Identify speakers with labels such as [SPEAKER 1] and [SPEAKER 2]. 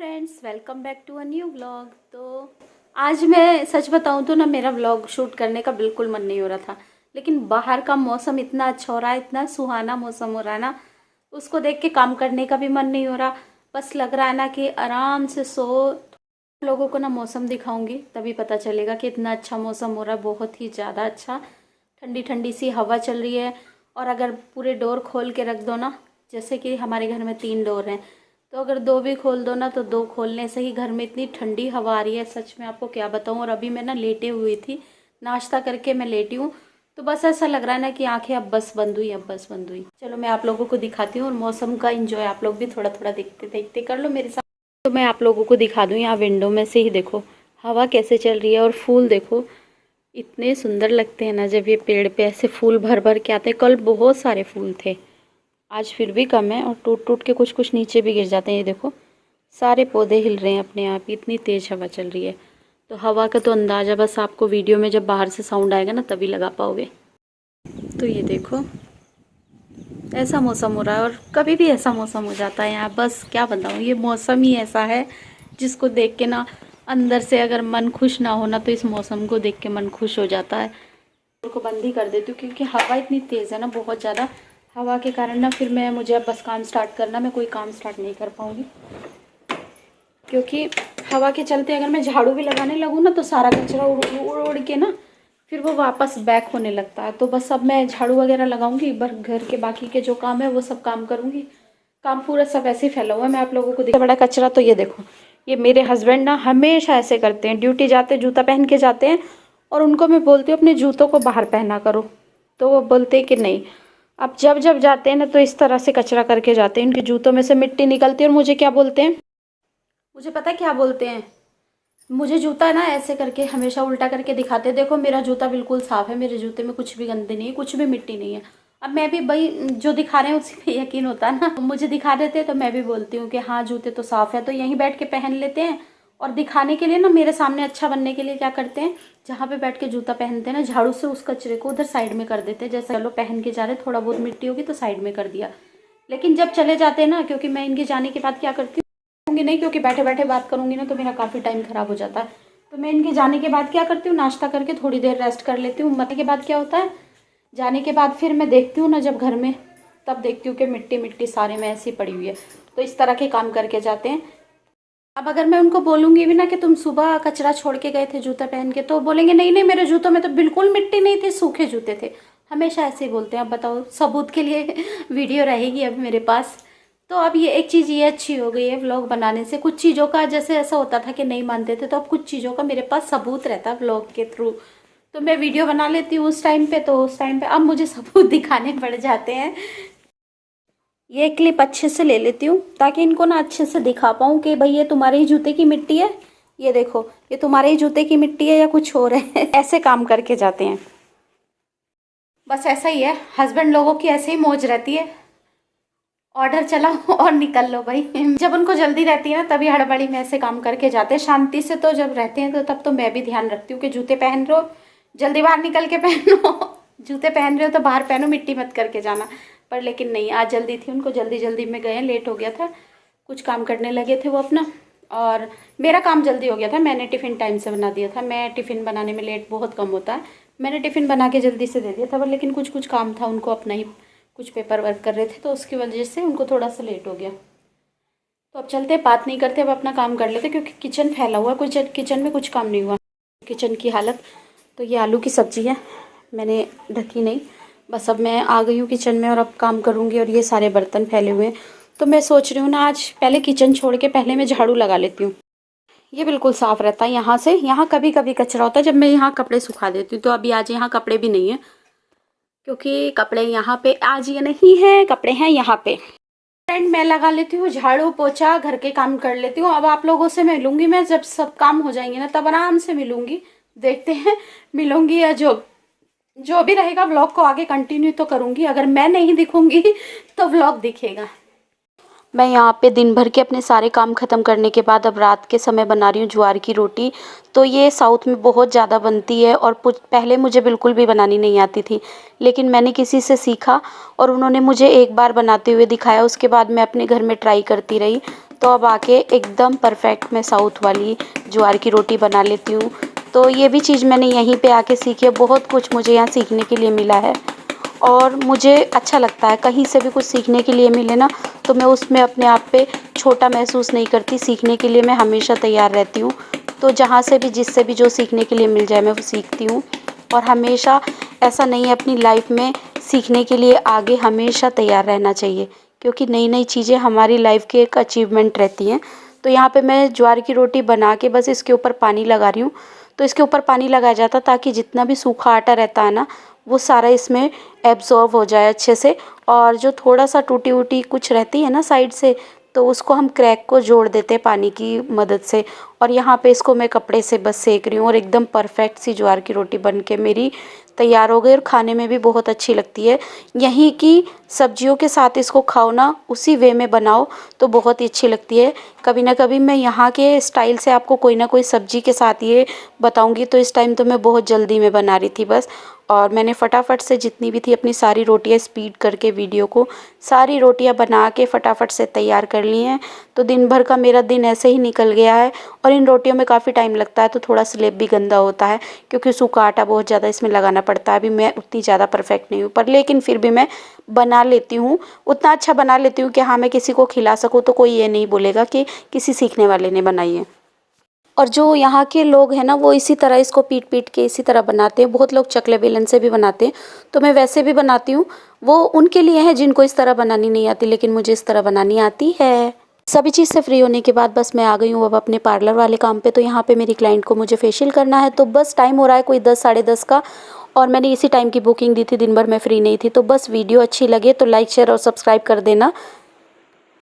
[SPEAKER 1] Friends, welcome back to a new vlog. तो आज मैं सच बताऊं तो ना, मेरा व्लॉग शूट करने का बिल्कुल मन नहीं हो रहा था, लेकिन बाहर का मौसम इतना अच्छा हो रहा है, इतना सुहाना मौसम हो रहा है ना, उसको देख के काम करने का भी मन नहीं हो रहा। बस लग रहा है ना कि आराम से सो। लोगों को ना मौसम दिखाऊंगी तभी पता चलेगा कि इतना अच्छा मौसम हो रहा है, बहुत ही ज़्यादा अच्छा। ठंडी ठंडी सी हवा चल रही है। और अगर पूरे डोर खोल के रख दो ना, जैसे कि हमारे घर में 3 डोर हैं, तो अगर 2 भी खोल दो ना, तो 2 खोलने से ही घर में इतनी ठंडी हवा आ रही है, सच में आपको क्या बताऊँ। और अभी मैं ना लेटे हुई थी, नाश्ता करके मैं लेटी हूँ, तो बस ऐसा लग रहा है ना कि आंखें अब बस बंद हुई, अब बस बंद हुई। चलो मैं आप लोगों को दिखाती हूँ, और मौसम का इंजॉय आप लोग भी थोड़ा थोड़ा देखते देखते कर लो मेरे साथ। तो मैं आप लोगों को दिखा दूँ, यहाँ विंडो में से ही देखो हवा कैसे चल रही है। और फूल देखो, इतने सुंदर लगते हैं ना जब ये पेड़ पे ऐसे फूल भर भर के आते हैं। कल बहुत सारे फूल थे, आज फिर भी कम है, और टूट टूट के कुछ कुछ नीचे भी गिर जाते हैं। ये देखो सारे पौधे हिल रहे हैं अपने आप, इतनी तेज़ हवा चल रही है। तो हवा का तो अंदाज़ा बस आपको वीडियो में जब बाहर से साउंड आएगा ना तभी लगा पाओगे। तो ये देखो ऐसा मौसम हो रहा है, और कभी भी ऐसा मौसम हो जाता है यहाँ। बस क्या बताऊँ, ये मौसम ही ऐसा है जिसको देख के ना अंदर से अगर मन खुश ना हो ना, तो इस मौसम को देख के मन खुश हो जाता है। को बंद ही कर देती हूँ क्योंकि हवा इतनी तेज़ है ना, बहुत ज़्यादा हवा के कारण ना फिर मुझे अब बस काम स्टार्ट करना, मैं कोई काम स्टार्ट नहीं कर पाऊँगी। क्योंकि हवा के चलते अगर मैं झाड़ू भी लगाने लगूँ ना, तो सारा कचरा उड़ उड़ उड़ के ना फिर वो वापस बैक होने लगता है। तो बस अब मैं झाड़ू वगैरह लगाऊंगी, बस घर के बाकी के जो काम है वो सब काम करूँगी। काम पूरा सब ऐसे ही फैला हुआ है। मैं आप लोगों को देखा बड़ा कचरा, तो ये देखो, ये मेरे हस्बैंड ना हमेशा ऐसे करते हैं, ड्यूटी जाते जूता पहन के जाते हैं, और उनको मैं बोलती हूँ अपने जूतों को बाहर पहना करो, तो वो बोलते हैं कि नहीं। अब जब जब जाते हैं ना, तो इस तरह से कचरा करके जाते हैं, इनके जूतों में से मिट्टी निकलती है। और मुझे क्या बोलते हैं, मुझे पता है क्या बोलते हैं, मुझे जूता ना ऐसे करके हमेशा उल्टा करके दिखाते हैं। देखो मेरा जूता बिल्कुल साफ़ है, मेरे जूते में कुछ भी गंदे नहीं है, कुछ भी मिट्टी नहीं है। अब मैं भी भाई जो दिखा रहे हैं उसी पे यकीन होता है ना, मुझे दिखा देते हैं तो मैं भी बोलती हूँ कि हाँ जूते तो साफ़ है, तो यहीं बैठ के पहन लेते हैं। और दिखाने के लिए ना, मेरे सामने अच्छा बनने के लिए क्या करते हैं, जहाँ पे बैठ के जूता पहनते हैं ना, झाड़ू से उस कचरे को उधर साइड में कर देते हैं। जैसे चलो पहन के जा रहे, थोड़ा बहुत मिट्टी होगी तो साइड में कर दिया। लेकिन जब चले जाते हैं ना, क्योंकि मैं इनके जाने के बाद क्या करती हूँ नहीं, क्योंकि बैठे बैठे बात करूँगी ना तो मेरा काफ़ी टाइम ख़राब हो जाता है। तो मैं इनके जाने के बाद क्या करती हूँ, नाश्ता करके थोड़ी देर रेस्ट कर लेती हूँ। मरने के बाद क्या होता है, जाने के बाद फिर मैं देखती हूँ ना जब घर में, तब देखती हूँ कि मिट्टी मिट्टी सारे में ऐसी पड़ी हुई है। तो इस तरह के काम करके जाते हैं। अब अगर मैं उनको बोलूँगी भी ना कि तुम सुबह कचरा छोड़ के गए थे जूता पहन के, तो बोलेंगे नहीं नहीं, मेरे जूतों में तो बिल्कुल मिट्टी नहीं थी, सूखे जूते थे। हमेशा ऐसे ही बोलते हैं। अब बताओ, सबूत के लिए वीडियो रहेगी अब मेरे पास। तो अब ये एक चीज़ ये अच्छी हो गई है व्लॉग बनाने से, कुछ चीज़ों का जैसे ऐसा होता था कि नहीं मानते थे, तो अब कुछ चीज़ों का मेरे पास सबूत रहता है व्लॉग के थ्रू। तो मैं वीडियो बना लेती हूँ उस टाइम पे, तो उस टाइम पे अब मुझे सबूत दिखाने पड़ जाते हैं। ये क्लिप अच्छे से ले लेती हूँ ताकि इनको ना अच्छे से दिखा पाऊँ कि भाई ये तुम्हारे ही जूते की मिट्टी है, ये देखो ये तुम्हारे ही जूते की मिट्टी है या कुछ और है। ऐसे काम करके जाते हैं। बस ऐसा ही है, हस्बैंड लोगों की ऐसे ही मौज रहती है, ऑर्डर चलाओ और निकल लो भाई। जब उनको जल्दी रहती है ना, तभी हड़बड़ी में ऐसे काम करके जाते हैं। शांति से तो जब रहते हैं तो तब तो मैं भी ध्यान रखती हूँ कि जूते पहन रहे हो जल्दी बाहर निकल के पहनो। जूते पहन रहे हो तो बाहर पहनो, मिट्टी मत करके जाना। पर लेकिन नहीं, आज जल्दी थी, उनको जल्दी जल्दी में गए, लेट हो गया था, कुछ काम करने लगे थे वो अपना, और मेरा काम जल्दी हो गया था। मैंने टिफ़िन टाइम से बना दिया था, मैं टिफ़िन बनाने में लेट बहुत कम होता है। मैंने टिफ़िन बना के जल्दी से दे दिया था, पर लेकिन कुछ कुछ काम था, उनको अपना ही कुछ पेपर वर्क कर रहे थे, तो उसकी वजह से उनको थोड़ा सा लेट हो गया। तो अब चलते, बात नहीं करते, अब अपना काम कर लेते, क्योंकि किचन फैला हुआ है, कुछ किचन में कुछ काम नहीं हुआ, किचन की हालत। तो ये आलू की सब्ज़ी है, मैंने ढकी नहीं, बस अब मैं आ गई हूँ किचन में और अब काम करूँगी। और ये सारे बर्तन फैले हुए हैं, तो मैं सोच रही हूँ ना आज पहले किचन छोड़ के पहले मैं झाड़ू लगा लेती हूँ। ये बिल्कुल साफ़ रहता है यहाँ से, यहाँ कभी कभी कचरा होता है जब मैं यहाँ कपड़े सुखा देती हूँ। तो अभी आज यहाँ कपड़े भी नहीं है, क्योंकि कपड़े यहाँ पे आज ये नहीं है, कपड़े हैं यहाँ पे। फ्रेंड मैं लगा लेती हूँ झाड़ू पोछा, घर के काम कर लेती हूँ। अब आप लोगों से मिलूंगी मैं जब सब काम हो जाएंगे ना, तब आराम से मिलूंगी। देखते हैं मिलूंगी या जो जो भी रहेगा, व्लॉग को आगे कंटिन्यू तो करूंगी। अगर मैं नहीं दिखूंगी तो व्लॉग दिखेगा। मैं यहाँ पे दिन भर के अपने सारे काम ख़त्म करने के बाद अब रात के समय बना रही हूँ ज्वार की रोटी। तो ये साउथ में बहुत ज़्यादा बनती है, और पहले मुझे बिल्कुल भी बनानी नहीं आती थी, लेकिन मैंने किसी से सीखा और उन्होंने मुझे एक बार बनाते हुए दिखाया, उसके बाद मैं अपने घर में ट्राई करती रही। तो अब आके एकदम परफेक्ट मैं साउथ वाली ज्वार की रोटी बना लेती हूँ। तो ये भी चीज़ मैंने यहीं पे आके सीखी है। बहुत कुछ मुझे यहाँ सीखने के लिए मिला है और मुझे अच्छा लगता है। कहीं से भी कुछ सीखने के लिए मिले ना, तो मैं उसमें अपने आप पे छोटा महसूस नहीं करती। सीखने के लिए मैं हमेशा तैयार रहती हूँ। तो जहाँ से भी, जिससे भी जो सीखने के लिए मिल जाए मैं वो सीखती हूँ। और हमेशा ऐसा नहीं है, अपनी लाइफ में सीखने के लिए आगे हमेशा तैयार रहना चाहिए, क्योंकि नई नई चीज़ें हमारी लाइफ की एक अचीवमेंट रहती हैं। तो यहाँ पे मैं ज्वार की रोटी बना के बस इसके ऊपर पानी लगा रही हूँ। तो इसके ऊपर पानी लगाया जाता ताकि जितना भी सूखा आटा रहता है ना, वो सारा इसमें एब्जॉर्ब हो जाए अच्छे से। और जो थोड़ा सा टूटी वूटी कुछ रहती है ना साइड से, तो उसको हम क्रैक को जोड़ देते हैं पानी की मदद से। और यहाँ पे इसको मैं कपड़े से बस सेक रही हूँ और एकदम परफेक्ट सी ज्वार की रोटी बन के मेरी तैयार हो गई और खाने में भी बहुत अच्छी लगती है। यहीं की सब्जियों के साथ इसको खाओ ना, उसी वे में बनाओ तो बहुत ही अच्छी लगती है। कभी ना कभी मैं यहाँ के स्टाइल से आपको कोई ना कोई सब्जी के साथ ये बताऊँगी। तो इस टाइम तो मैं बहुत जल्दी में बना रही थी बस, और मैंने फटाफट से जितनी भी थी अपनी सारी रोटियाँ स्पीड करके वीडियो को सारी रोटियाँ बना के फटाफट से तैयार कर ली हैं। तो दिन भर का मेरा दिन ऐसे ही निकल गया है। और इन रोटियों में काफ़ी टाइम लगता है, तो थोड़ा स्लेब भी गंदा होता है क्योंकि सूखा आटा बहुत ज़्यादा इसमें लगाना पड़ता है। अभी मैं उतनी ज़्यादा परफेक्ट नहीं हूँ, पर लेकिन फिर भी मैं बना लेती हूँ। उतना अच्छा बना लेती हूँ कि हाँ, मैं किसी को खिला सकूँ तो कोई ये नहीं बोलेगा कि किसी सीखने वाले ने बनाई है। और जो यहाँ के लोग हैं ना, वो इसी तरह इसको पीट पीट के इसी तरह बनाते हैं। बहुत लोग चकले बेलन से भी बनाते हैं, तो मैं वैसे भी बनाती हूँ। वो उनके लिए है जिनको इस तरह बनानी नहीं आती, लेकिन मुझे इस तरह बनानी आती है। सभी चीज़ से फ्री होने के बाद बस मैं आ गई हूँ अब अपने पार्लर वाले काम पे। तो यहाँ पे मेरी क्लाइंट को मुझे फेशियल करना है, तो बस टाइम हो रहा है कोई 10 साढ़े 10 का। और मैंने इसी टाइम की बुकिंग दी थी, दिन भर मैं फ्री नहीं थी। तो बस वीडियो अच्छी लगे तो लाइक शेयर और सब्सक्राइब कर देना।